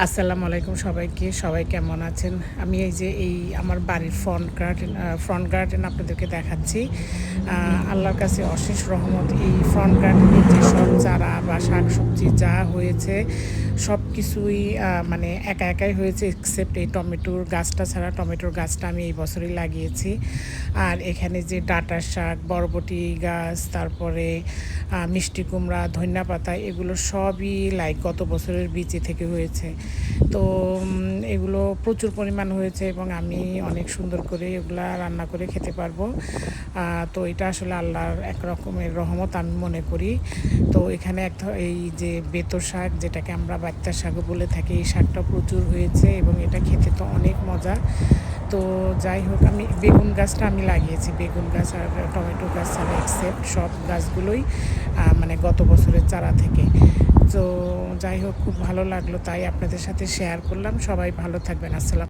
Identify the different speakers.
Speaker 1: আসসালামু আলাইকুম সবাইকে। সবাই কেমন আছেন? আমি এই আমার বাড়ির ফ্রন্ট গার্ডেন আপনাদেরকে দেখাচ্ছি। আল্লাহর কাছে অশেষ রহমত। এই ফ্রন্ট গার্ডেনে যেসব চারা বা শাকসবজি যা হয়েছে সবকিছুই মানে একাই হয়েছে এক্সেপ্ট এই টমেটোর গাছটা ছাড়া। টমেটোর গাছটা আমি এই বছরই লাগিয়েছি। আর এখানে যে ডাঁটার শাক, বরবটি গাছ, তারপরে মিষ্টি কুমড়া, ধইন্যা পাতা এগুলো সবই গত বছরের বীজে থেকে হয়েছে। তো এগুলো প্রচুর পরিমাণ হয়েছে এবং আমি অনেক সুন্দর করে এগুলা রান্না করে খেতে পারবো। তো এটা আসলে আল্লাহর এক রকমের রহমত আমি মনে করি। তো এখানে এই যে বেতর শাক, যেটাকে আমরা বাত্যার শাকও বলে থাকি, এই শাকটা প্রচুর হয়েছে এবং এটা খেতে তো অনেক মজা। তো যাই হোক, আমি বেগুন গাছটা আমি লাগিয়েছি। বেগুন গাছ আর টমেটো গাছ ছাড়া এক্সেপ্ট সব গাছগুলোই মানে গত বছরের চারা থেকে। তো যাই হোক, খুব ভালো লাগলো, তাই আপনাদের সাথে শেয়ার করলাম। সবাই ভালো থাকবেন। আসসালাম।